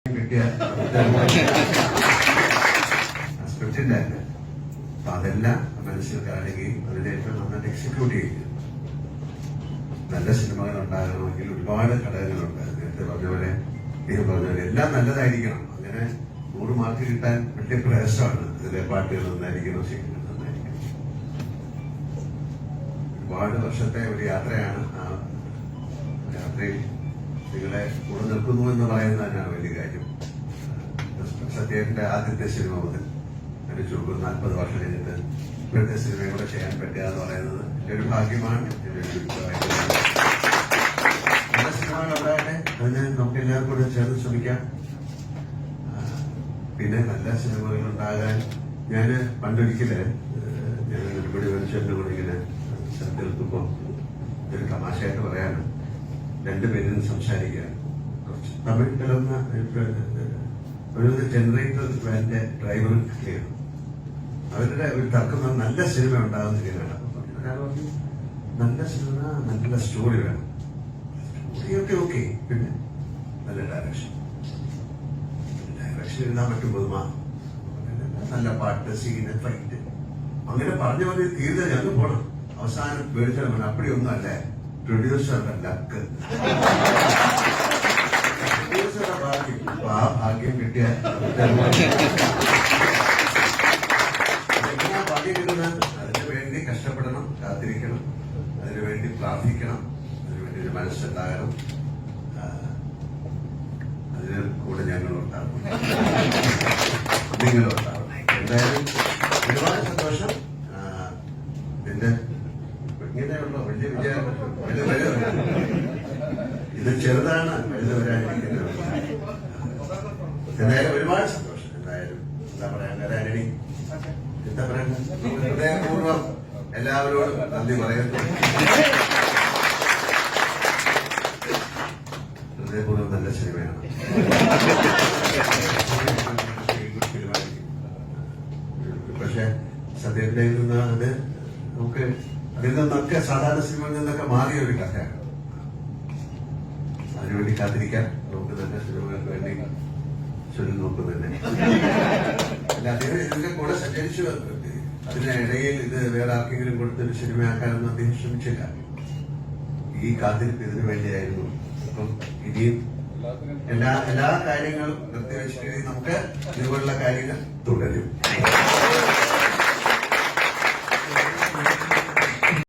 കിട്ടിയ സ്ക്രിപ്റ്റിന്റെ അല്ല. അപ്പൊ അതെല്ലാം മനസ്സിൽ കാണുകയും അതിനെ ഏറ്റവും നന്നായിട്ട് എക്സിക്യൂട്ട് ചെയ്യുകയും. നല്ല സിനിമകൾ ഉണ്ടാകണമെങ്കിൽ ഒരുപാട് ഘടകങ്ങളുണ്ട്. നേരത്തെ പറഞ്ഞ പോലെ എല്ലാം നല്ലതായിരിക്കണം. അങ്ങനെ 100 മാർക്ക് കിട്ടാൻ വലിയ പ്രയാസമാണ്. അതിലെ പാട്ടുകൾ നന്നായിരിക്കണം, ശരിക്കും നന്നായിരിക്കണം. ഒരുപാട് വർഷത്തെ ഒരു യാത്രയാണ്. ആ യാത്രയിൽ നിങ്ങളെ കൂടെ നിൽക്കുന്നു എന്ന് പറയുന്നത് തന്നെയാണ് വലിയ കാര്യം. സത്യേട്ടന്റെ ആദ്യത്തെ സിനിമ മുതൽ ഒരു ചുരുക്കം 40 വർഷം കഴിഞ്ഞിട്ട് ഇപ്പോഴത്തെ സിനിമയും കൂടെ ചെയ്യാൻ പറ്റുക എന്ന് പറയുന്നത് എന്റെ ഒരു ഭാഗ്യമാണ്. നല്ല സിനിമകൾ ഉണ്ടാകട്ടെ. അതിന് നമുക്ക് എല്ലാവർക്കും കൂടെ ചേർന്ന് ശ്രമിക്കാം. പിന്നെ നല്ല സിനിമകൾ ഉണ്ടാകാൻ ഞാൻ പണ്ടൊരിക്കല് ഞാൻ ഒരുപടി മനുഷ്യന്റെ കൂടെ ഇങ്ങനെ നിൽക്കുമ്പോൾ ഒരു തമാശയായിട്ട് പറയാനും 2 പേരും സംസാരിക്കുക. കുറച്ച് തമിഴ് കലർന്ന ഒരു ജനറേറ്റർ വാന്റെ ഡ്രൈവർ ക്ലിയർ. അവരുടെ ഒരു തർക്കം നല്ല സിനിമ ഉണ്ടാകുന്നില്ലാണ്. നല്ല സിനിമ, നല്ല സ്റ്റോറി വേണം. സ്റ്റോറിയൊക്കെ ഓക്കെ, പിന്നെ നല്ല ഡയറക്ഷൻ എഴുതാൻ പറ്റുമ്പോൾ നല്ല പാട്ട്, സീന്, ഫൈറ്റ്, അങ്ങനെ പറഞ്ഞ പോലെ തീർന്ന ഞങ്ങൾ പോണം. അവസാനം പേടിച്ചാൽ അപ്പടി ഒന്നും അല്ലേ പ്രൊഡ്യൂസറുടെ ലക്ക്. പ്രൊഡ്യൂസറുടെ ഭാഗ്യം. ആ ഭാഗ്യം കിട്ടിയ ഭാഗ്യം കിട്ടുന്നത് അതിനു വേണ്ടി കഷ്ടപ്പെടണം, കാത്തിരിക്കണം, അതിനുവേണ്ടി പ്രാർത്ഥിക്കണം, അതിനുവേണ്ടി ഒരു മനസ്സുണ്ടാകണം. അതിന് കൂടെ ഞങ്ങളുണ്ടാകും, നിങ്ങളുണ്ടാകും. എന്തായാലും ഒരുപാട് സന്തോഷം. ഇതിന്റെ ഇങ്ങനെയുള്ള വലിയ വിജയം ഇത് ചെറുതാണ്, വലുത് വരാനിരിക്കുന്നത്. എന്തായാലും ഒരുപാട് സന്തോഷം. എന്തായാലും എന്താ പറയാ, ആന്റണി എന്താ പറയാ, ഹൃദയപൂർവ്വം എല്ലാവരോടും നന്ദി പറയുന്നു. ഹൃദയപൂർവ്വം നല്ല സിനിമയാണ്. പക്ഷെ സത്യത്തിന്റെ നിന്ന് അത് നമുക്ക് അതിൽ നിന്നൊക്കെ സാധാരണ സിനിമയിൽ നിന്നൊക്കെ മാറിയ ഒരു കഥയാണ്. അതിനുവേണ്ടി കാത്തിരിക്കാൻ നമുക്ക് നല്ല സിനിമകൾക്ക് വേണ്ടി ചൊല്ലി നോക്കുന്നതന്നെ. അല്ല, അദ്ദേഹം ഇതിന്റെ കൂടെ സഞ്ചരിച്ചു. അതിനിടയിൽ ഇത് വേറെ ആർക്കെങ്കിലും കൊടുത്തൊരു സിനിമയാക്കാനൊന്നും അദ്ദേഹം ശ്രമിച്ചില്ല. ഈ കാത്തിരിപ്പ് ഇതിനു വേണ്ടിയായിരുന്നു. അപ്പം ഇനിയും എല്ലാ കാര്യങ്ങളും നിർത്തിവെച്ചിട്ട് നമുക്ക് ഇതുപോലുള്ള കാര്യങ്ങൾ തുടരും.